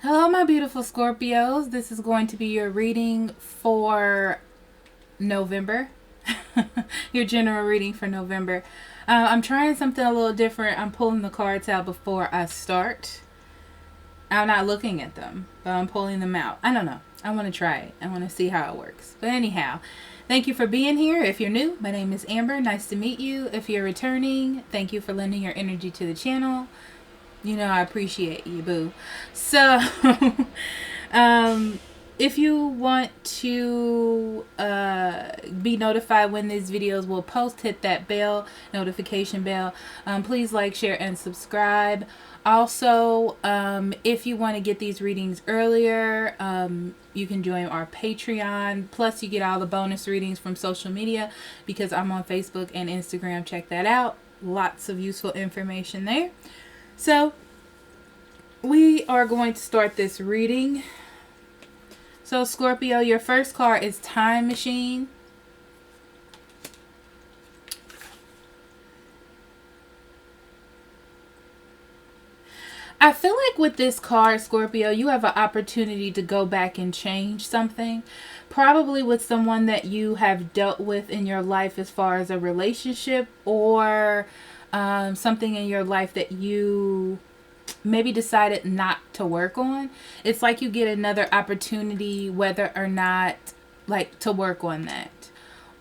Hello, my beautiful Scorpios. This is going to be your reading for November. Your general reading for November. I'm trying something a little different. I'm pulling the cards out before I start. I'm not looking at them, but I'm pulling them out. I don't know. I want to try it. I want to see how it works. But anyhow, thank you for being here. If you're new, my name is Amber. Nice to meet you. If you're returning, thank you for lending your energy to the channel. You know I appreciate you, boo. So, if you want to be notified when these videos will post, hit that notification bell. Please like, share, and subscribe. Also, if you want to get these readings earlier, you can join our Patreon. Plus, you get all the bonus readings from social media because I'm on Facebook and Instagram. Check that out. Lots of useful information there. So, we are going to start this reading. So, Scorpio, your first card is Time Machine. I feel like with this card, Scorpio, you have an opportunity to go back and change something. Probably with someone that you have dealt with in your life as far as a relationship or something in your life that you maybe decided not to work on. It's like you get another opportunity whether or not like to work on that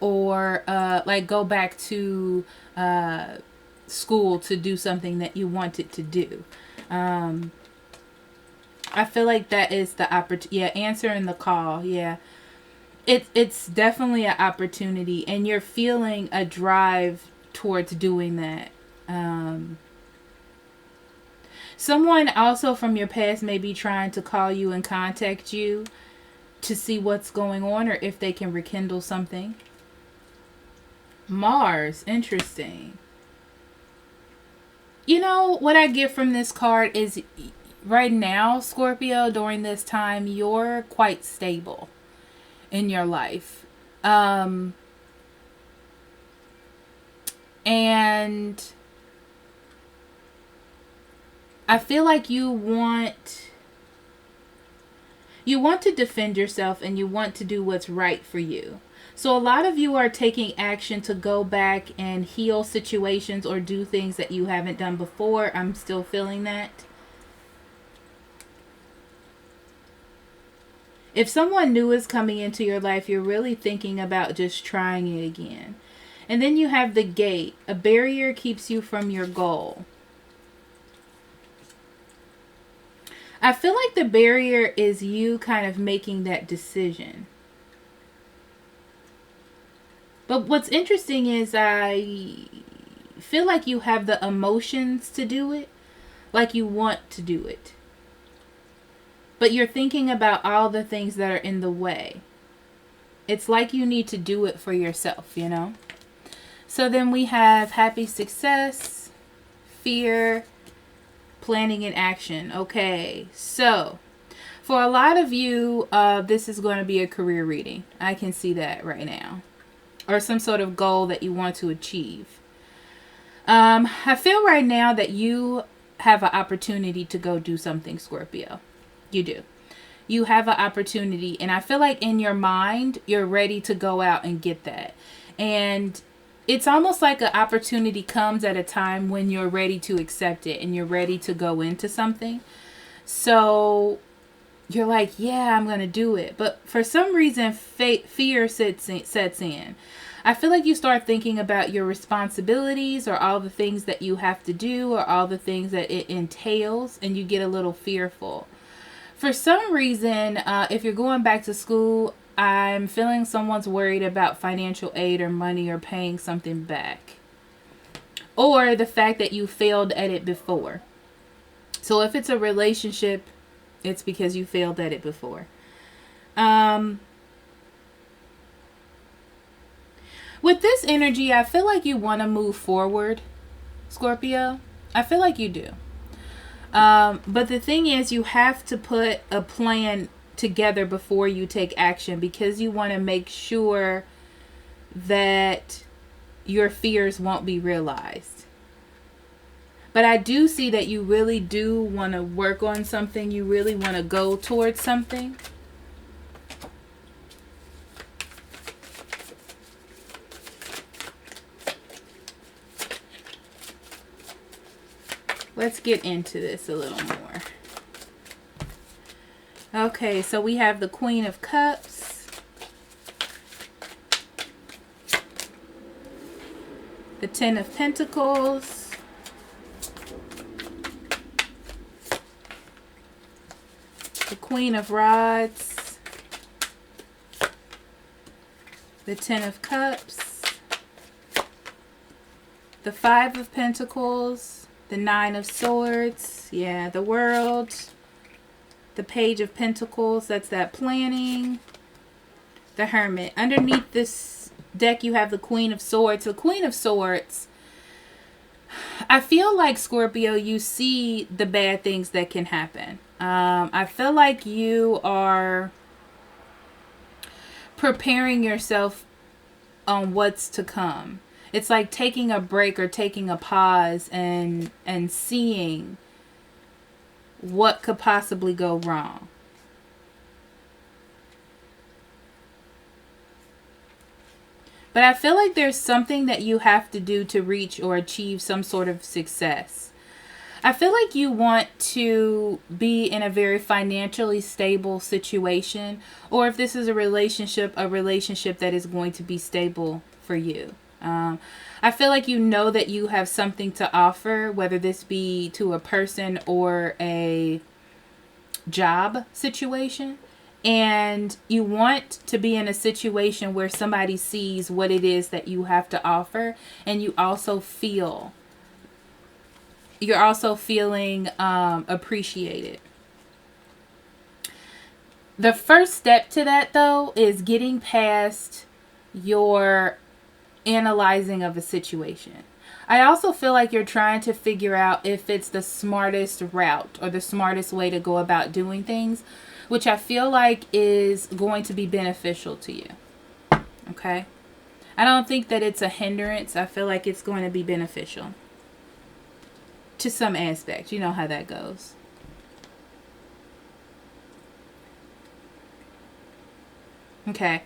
or like go back to school to do something that you wanted to do. I feel like that is the opportunity. Yeah, answering the call. Yeah. It's definitely an opportunity and you're feeling a drive towards doing that. Someone also from your past may be trying to call you and contact you to see what's going on or if they can rekindle something. Mars, interesting. You know, what I get from this card is right now, Scorpio, during this time, you're quite stable in your life. And I feel like you want to defend yourself and you want to do what's right for you. So a lot of you are taking action to go back and heal situations or do things that you haven't done before. I'm still feeling that. If someone new is coming into your life, you're really thinking about just trying it again. And then you have the gate. A barrier keeps you from your goal. I feel like the barrier is you kind of making that decision. But what's interesting is I feel like you have the emotions to do it. Like you want to do it. But you're thinking about all the things that are in the way. It's like you need to do it for yourself, you know? So then we have happy success, fear, planning and action. Okay, so for a lot of you, this is going to be a career reading. I can see that right now. Or some sort of goal that you want to achieve. I feel right now that you have an opportunity to go do something, Scorpio. You do. You have an opportunity. And I feel like in your mind, you're ready to go out and get that. And it's almost like an opportunity comes at a time when you're ready to accept it and you're ready to go into something. So you're like, yeah, I'm going to do it. But for some reason, fear sets in. I feel like you start thinking about your responsibilities or all the things that you have to do or all the things that it entails, and you get a little fearful. For some reason, if you're going back to school, I'm feeling someone's worried about financial aid or money or paying something back. Or the fact that you failed at it before. So if it's a relationship, it's because you failed at it before. With this energy, I feel like you want to move forward, Scorpio. I feel like you do. But the thing is, you have to put a plan together before you take action because you want to make sure that your fears won't be realized. But I do see that you really do want to work on something. You really want to go towards something. Let's get into this a little more. Okay, so we have the Queen of Cups, the Ten of Pentacles, the Queen of Rods, the Ten of Cups, the Five of Pentacles, the Nine of Swords, yeah, the World, the Page of Pentacles, that's that planning, the Hermit. Underneath this deck, you have the Queen of Swords. The Queen of Swords, I feel like, Scorpio, you see the bad things that can happen. I feel like you are preparing yourself on what's to come. It's like taking a break or taking a pause and seeing what could possibly go wrong. But I feel like there's something that you have to do to reach or achieve some sort of success. I feel like you want to be in a very financially stable situation, or if this is a relationship that is going to be stable for you. I feel like you know that you have something to offer, whether this be to a person or a job situation. And you want to be in a situation where somebody sees what it is that you have to offer. And you also feel, you're also feeling appreciated. The first step to that, though, is getting past your analyzing of a situation. I also feel like you're trying to figure out if it's the smartest route or the smartest way to go about doing things, which I feel like is going to be beneficial to you. Okay? I don't think that it's a hindrance. I feel like it's going to be beneficial to some aspect. You know how that goes. Okay.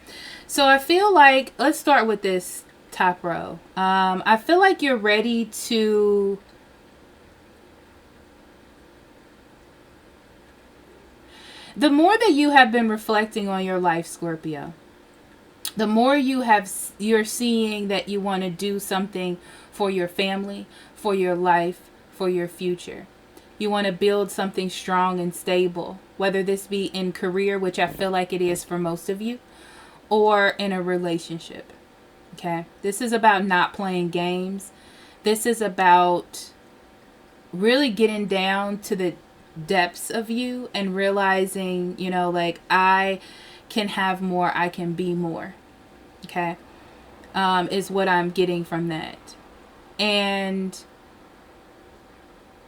So I feel like, let's start with this top row. I feel like you're ready to the more that you have been reflecting on your life, Scorpio, the more you're seeing that you want to do something for your family, for your life, for your future. You want to build something strong and stable, whether this be in career, which I feel like it is for most of you, or in a relationship. Okay, this is about not playing games. This is about really getting down to the depths of you and realizing, you know, like, I can have more, I can be more. Okay, is what I'm getting from that. And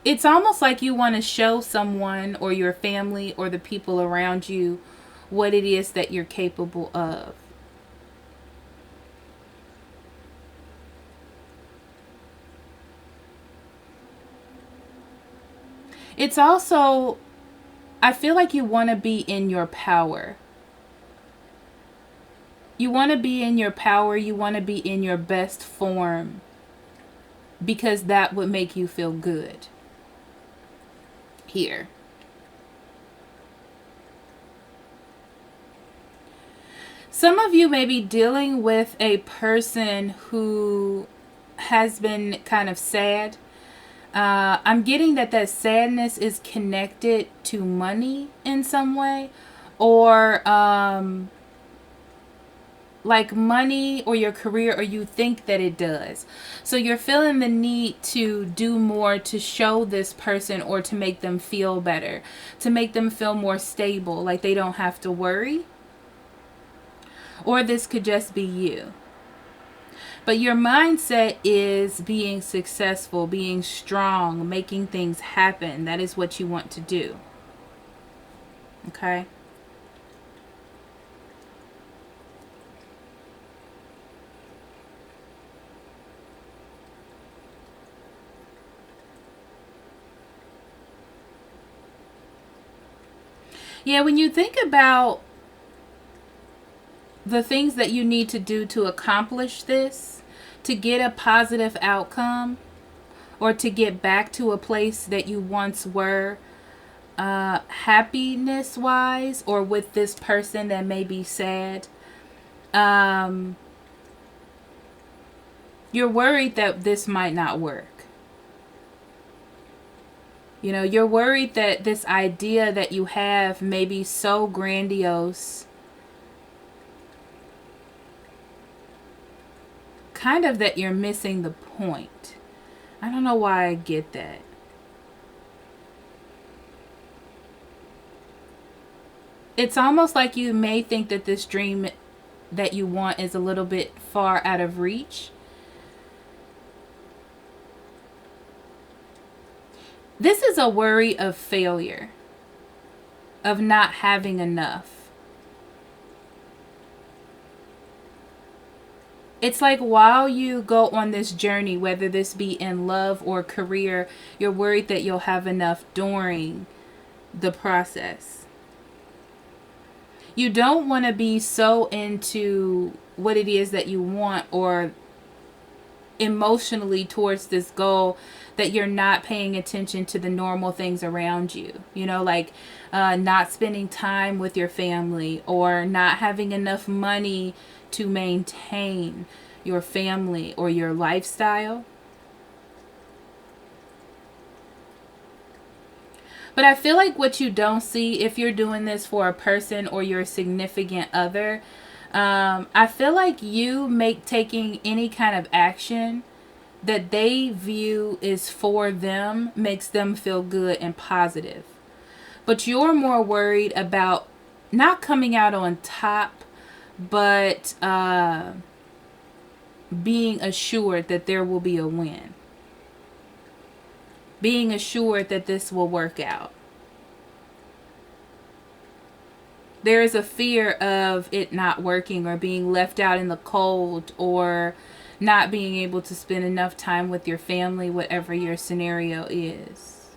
it's almost like you want to show someone or your family or the people around you what it is that you're capable of. It's also, I feel like you want to be in your power. You want to be in your power. You want to be in your best form, because that would make you feel good. Here. Some of you may be dealing with a person who has been kind of sad. I'm getting that sadness is connected to money in some way, or like money or your career, or you think that it does. So you're feeling the need to do more to show this person, or to make them feel better, to make them feel more stable, like they don't have to worry. Or this could just be you. But your mindset is being successful, being strong, making things happen. That is what you want to do. Okay? Yeah, when you think about the things that you need to do to accomplish this, to get a positive outcome, or to get back to a place that you once were, happiness wise, or with this person that may be sad, you're worried that this might not work. You know, you're worried that this idea that you have may be so grandiose, kind of that you're missing the point. I don't know why I get that. It's almost like you may think that this dream that you want is a little bit far out of reach. This is a worry of failure, of not having enough. It's like while you go on this journey, whether this be in love or career, you're worried that you'll have enough during the process. You don't want to be so into what it is that you want or emotionally towards this goal that you're not paying attention to the normal things around you. You know, like not spending time with your family, or not having enough money to maintain your family or your lifestyle. But I feel like what you don't see, if you're doing this for a person or your significant other, I feel like you taking any kind of action that they view is for them makes them feel good and positive. But you're more worried about not coming out on top, but being assured that there will be a win. Being assured that this will work out. There is a fear of it not working, or being left out in the cold, or not being able to spend enough time with your family, whatever your scenario is.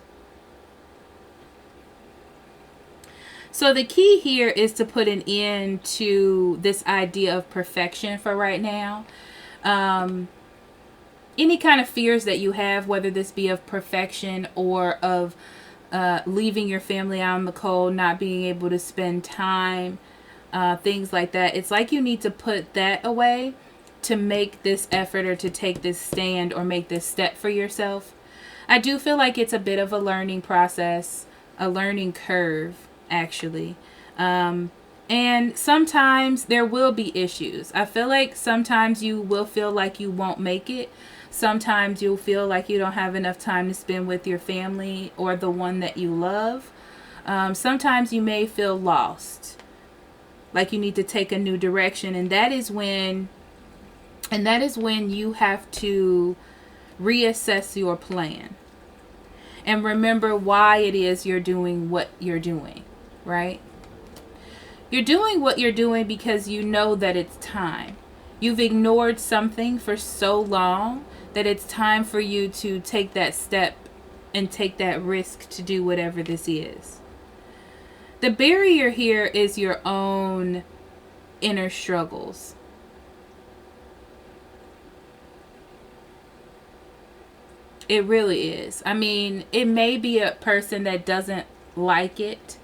So the key here is to put an end to this idea of perfection for right now. Any kind of fears that you have, whether this be of perfection or of leaving your family out in the cold, not being able to spend time, things like that. It's like you need to put that away to make this effort, or to take this stand, or make this step for yourself. I do feel like it's a bit of a learning process, a learning curve, actually. And sometimes there will be issues. I feel like sometimes you will feel like you won't make it. Sometimes you'll feel like you don't have enough time to spend with your family or the one that you love. Sometimes you may feel lost, like you need to take a new direction. And that is when you have to reassess your plan and remember why it is you're doing what you're doing, right? You're doing what you're doing because you know that it's time. You've ignored something for so long that it's time for you to take that step and take that risk to do whatever this is. The barrier here is your own inner struggles. It really is. I mean, it may be a person that doesn't like it.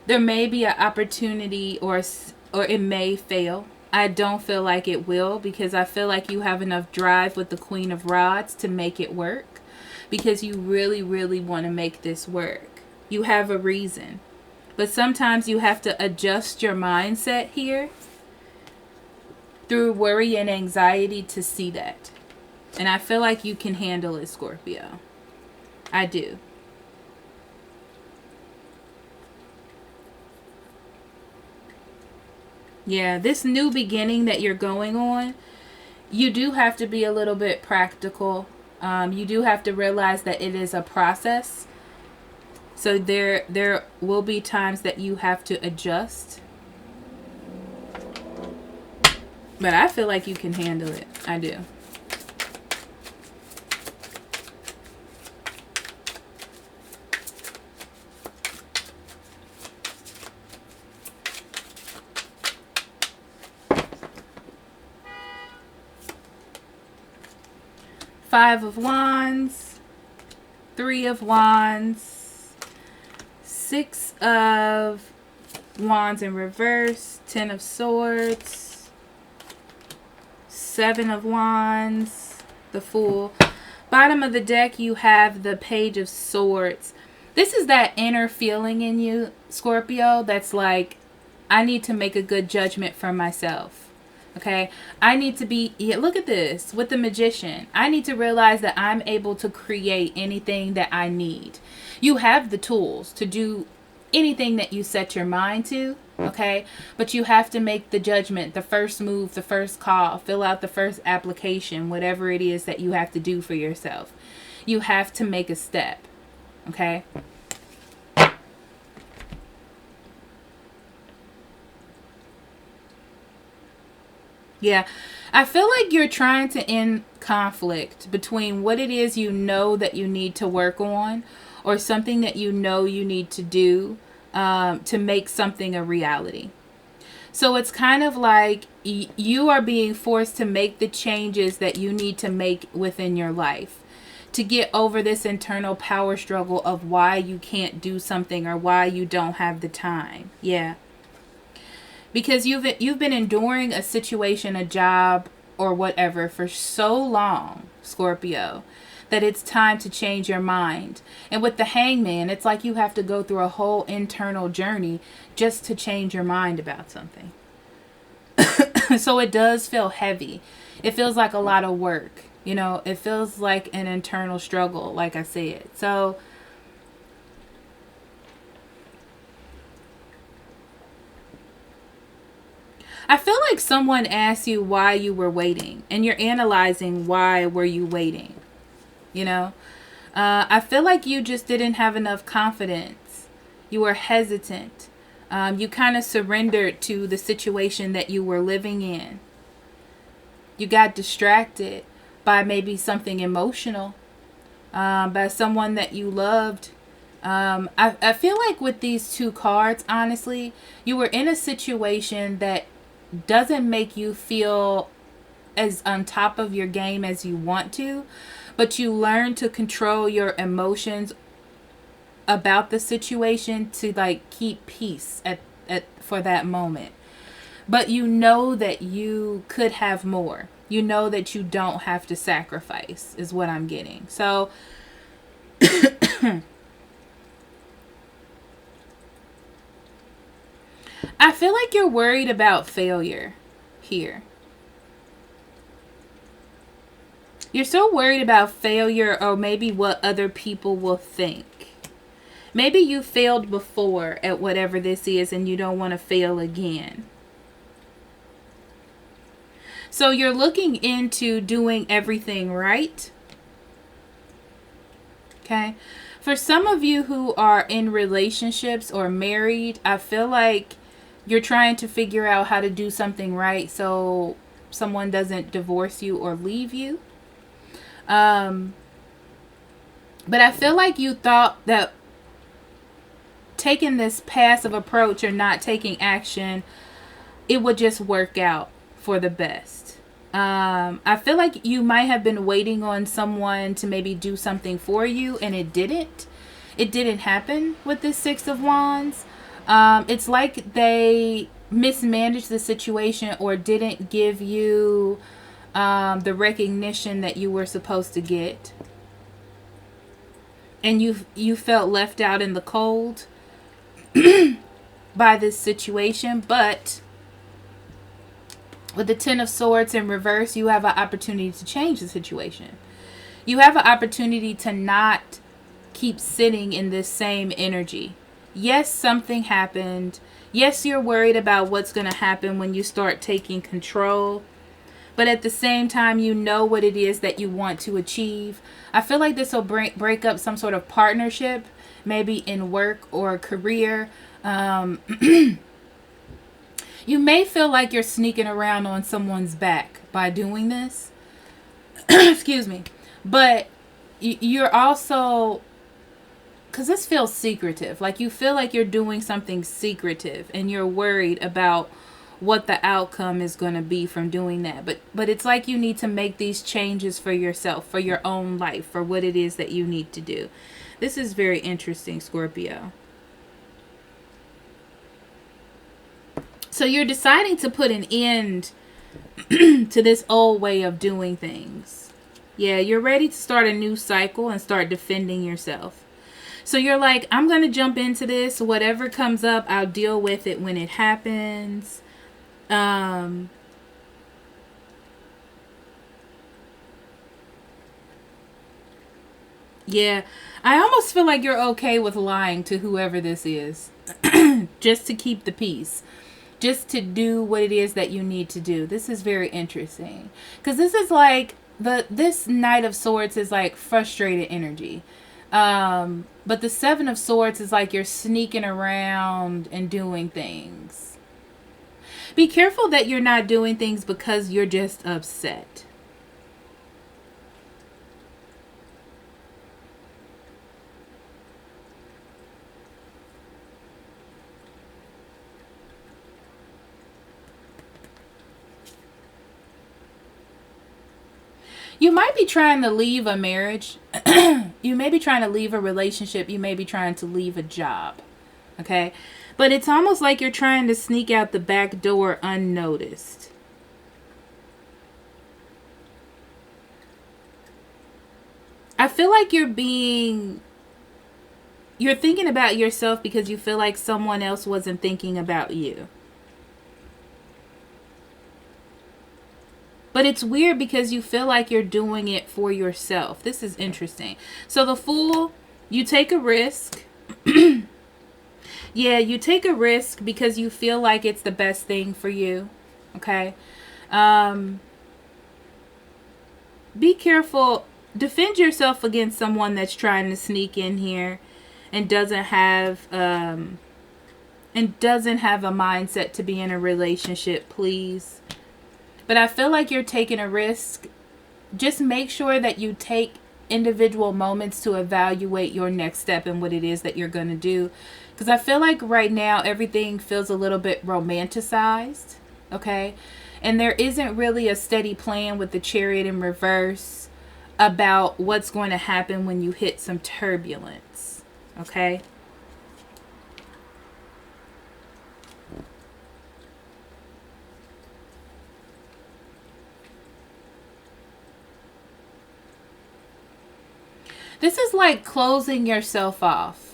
There may be an opportunity, or it may fail. I don't feel like it will, because I feel like you have enough drive with the Queen of Rods to make it work, because you really, really want to make this work. You have a reason. But sometimes you have to adjust your mindset here through worry and anxiety to see that. And I feel like you can handle it, Scorpio. I do. Yeah, this new beginning that you're going on, you do have to be a little bit practical. You do have to realize that it is a process. So there will be times that you have to adjust. But I feel like you can handle it. I do. Five of Wands, Three of Wands, Six of Wands in reverse, Ten of Swords, Seven of Wands, the Fool. Bottom of the deck, you have the Page of Swords. This is that inner feeling in you, Scorpio, that's like, I need to make a good judgment for myself. Okay, I need to be, yeah, look at this with the Magician. I need to realize that I'm able to create anything that I need. You have the tools to do anything that you set your mind to, okay? But you have to make the judgment, the first move, the first call, fill out the first application, whatever it is that you have to do for yourself. You have to make a step, okay? Yeah, I feel like you're trying to end conflict between what it is you know that you need to work on, or something that you know you need to do to make something a reality. So it's kind of like you are being forced to make the changes that you need to make within your life to get over this internal power struggle of why you can't do something or why you don't have the time. Yeah. Because you've been enduring a situation, a job, or whatever for so long, Scorpio, that it's time to change your mind. And with the Hangman, it's like you have to go through a whole internal journey just to change your mind about something. So it does feel heavy. It feels like a lot of work. You know, it feels like an internal struggle, like I said. So I feel like someone asked you why you were waiting, and you're analyzing why were you waiting, you know? I feel like you just didn't have enough confidence. You were hesitant. You kind of surrendered to the situation that you were living in. You got distracted by maybe something emotional, by someone that you loved. I feel like with these two cards, honestly, you were in a situation that doesn't make you feel as on top of your game as you want to, but you learn to control your emotions about the situation to like keep peace at for that moment. But you know that you could have more. You know that you don't have to sacrifice, is what I'm getting. So I feel like you're worried about failure here. You're so worried about failure, or maybe what other people will think. Maybe you failed before at whatever this is and you don't want to fail again. So you're looking into doing everything right. Okay. For some of you who are in relationships or married, I feel like you're trying to figure out how to do something right so someone doesn't divorce you or leave you. But I feel like you thought that taking this passive approach or not taking action, it would just work out for the best. I feel like you might have been waiting on someone to maybe do something for you, and it didn't. It didn't happen with this Six of Wands. It's like they mismanaged the situation or didn't give you the recognition that you were supposed to get. And you felt left out in the cold by this situation. But with the Ten of Swords in reverse, you have an opportunity to change the situation. You have an opportunity to not keep sitting in this same energy. Yes, something happened. Yes, you're worried about what's going to happen when you start taking control. But at the same time, you know what it is that you want to achieve. I feel like this will break up some sort of partnership, maybe in work or a career. You may feel like you're sneaking around on someone's back by doing this. Excuse me. But you're also, because this feels secretive. Like you feel like you're doing something secretive and you're worried about what the outcome is going to be from doing that. But it's like you need to make these changes for yourself, for your own life, for what it is that you need to do. This is very interesting, Scorpio. So you're deciding to put an end to this old way of doing things. Yeah, you're ready to start a new cycle and start defending yourself. So you're like, I'm going to jump into this. Whatever comes up, I'll deal with it when it happens. Yeah, I almost feel like you're okay with lying to whoever this is. Just to keep the peace. Just to do what it is that you need to do. This is very interesting. Because this is like, this Knight of Swords is like frustrated energy. But the Seven of Swords is like you're sneaking around and doing things. Be careful that you're not doing things because you're just upset. You might be trying to leave a marriage. You may be trying to leave a relationship. You may be trying to leave a job. Okay? But it's almost like you're trying to sneak out the back door unnoticed. I feel like you're thinking about yourself because you feel like someone else wasn't thinking about you. But it's weird because you feel like you're doing it for yourself. This is interesting. So the Fool, you take a risk. Yeah, you take a risk because you feel like it's the best thing for you. Okay? Be careful. Defend yourself against someone that's trying to sneak in here and doesn't have a mindset to be in a relationship, please. But I feel like you're taking a risk. Just make sure that you take individual moments to evaluate your next step and what it is that you're going to do. Because I feel like right now everything feels a little bit romanticized. Okay? And there isn't really a steady plan with the Chariot in reverse about what's going to happen when you hit some turbulence. Okay? This is like closing yourself off.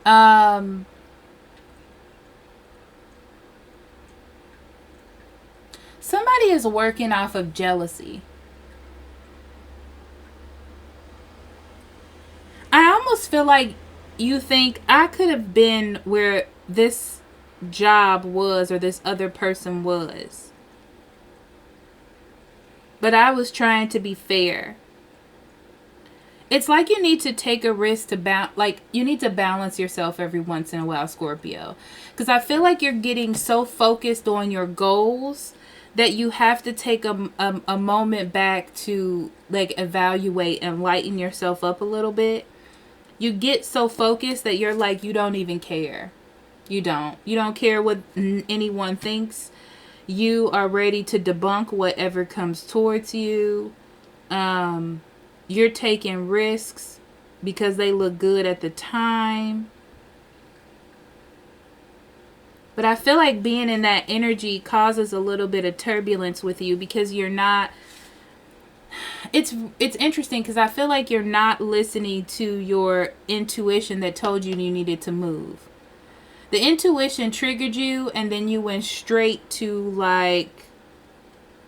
Somebody is working off of jealousy. I almost feel like you think I could have been where this job was or this other person was. But I was trying to be fair. It's like you need to take a risk to you need to balance yourself every once in a while, Scorpio. Because I feel like you're getting so focused on your goals that you have to take a moment back to like evaluate and lighten yourself up a little bit. You get so focused that you're like, you don't even care. You don't care what anyone thinks. You are ready to debunk whatever comes towards you. You're taking risks because they look good at the time. But I feel like being in that energy causes a little bit of turbulence with you because you're not... It's interesting because I feel like you're not listening to your intuition that told you needed to move. The intuition triggered you and then you went straight to like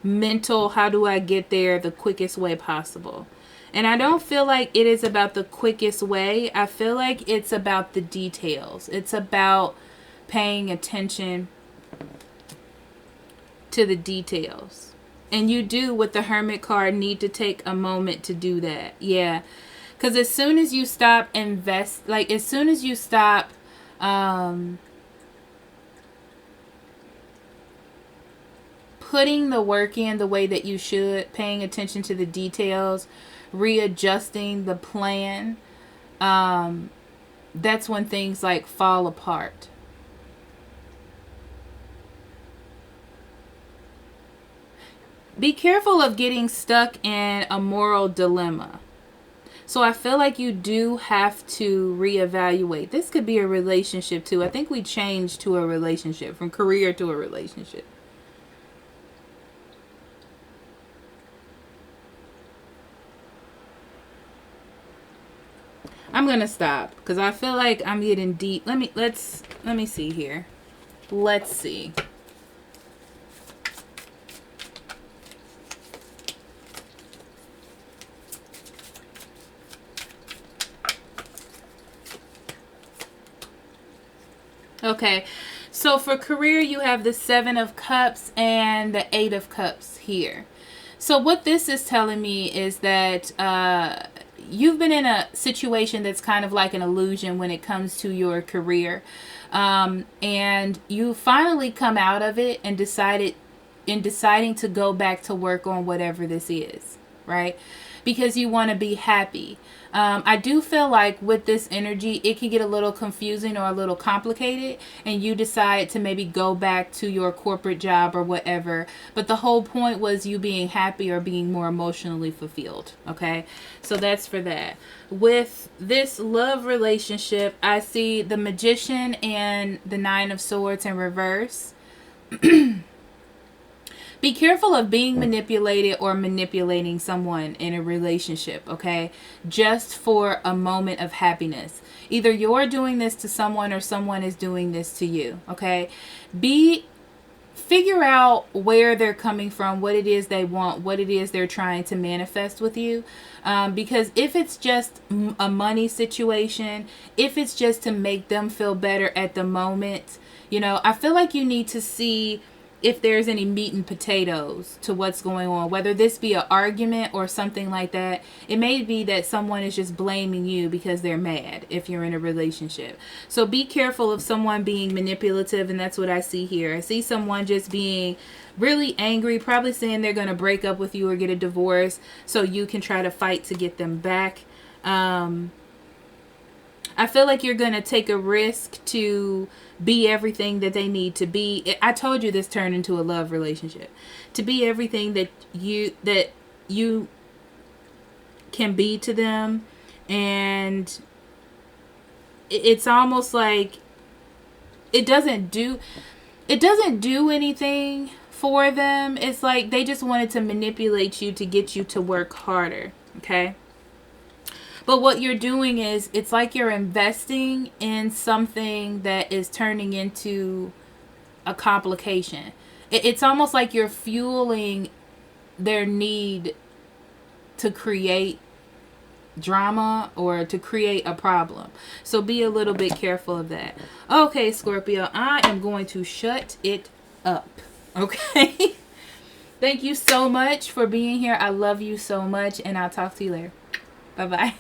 mental, how do I get there the quickest way possible? And I don't feel like it is about the quickest way. I feel like it's about the details. It's about paying attention to the details. And you do, with the Hermit card, need to take a moment to do that. Yeah. Because as soon as you stop as soon as you stop putting the work in the way that you should, paying attention to the details, readjusting the plan, that's when things like fall apart. Be careful of getting stuck in a moral dilemma. So I feel like you do have to reevaluate. This could be a relationship too. I think we changed to a relationship, from career to a relationship. I'm going to stop because I feel like I'm getting deep. Let me see here. Let's see. Okay, so for career, you have the 7 of Cups and the 8 of Cups here. So what this is telling me is that you've been in a situation that's kind of like an illusion when it comes to your career. And you finally come out of it and deciding to go back to work on whatever this is, right? Because you want to be happy. I do feel like with this energy, it can get a little confusing or a little complicated, and you decide to maybe go back to your corporate job or whatever. But the whole point was you being happy or being more emotionally fulfilled. Okay, so that's for that. With this love relationship, I see the Magician and the 9 of Swords in reverse. Be careful of being manipulated or manipulating someone in a relationship, okay? Just for a moment of happiness. Either you're doing this to someone or someone is doing this to you, okay? Figure out where they're coming from, what it is they want, what it is they're trying to manifest with you. Because if it's just a money situation, if it's just to make them feel better at the moment, you know, I feel like you need to see if there's any meat and potatoes to what's going on, whether this be an argument or something like that. It may be that someone is just blaming you because they're mad if you're in a relationship. So be careful of someone being manipulative, and that's what I see here. I see someone just being really angry, probably saying they're going to break up with you or get a divorce so you can try to fight to get them back. I feel like you're going to take a risk to be everything that they need to be. I told you this turned into a love relationship. To be everything that you can be to them. And it's almost like it doesn't do anything for them. It's like they just wanted to manipulate you to get you to work harder. Okay? But what you're doing is, it's like you're investing in something that is turning into a complication. It's almost like you're fueling their need to create drama or to create a problem. So be a little bit careful of that. Okay, Scorpio, I am going to shut it up. Okay? Thank you so much for being here. I love you so much, and I'll talk to you later. Bye-bye.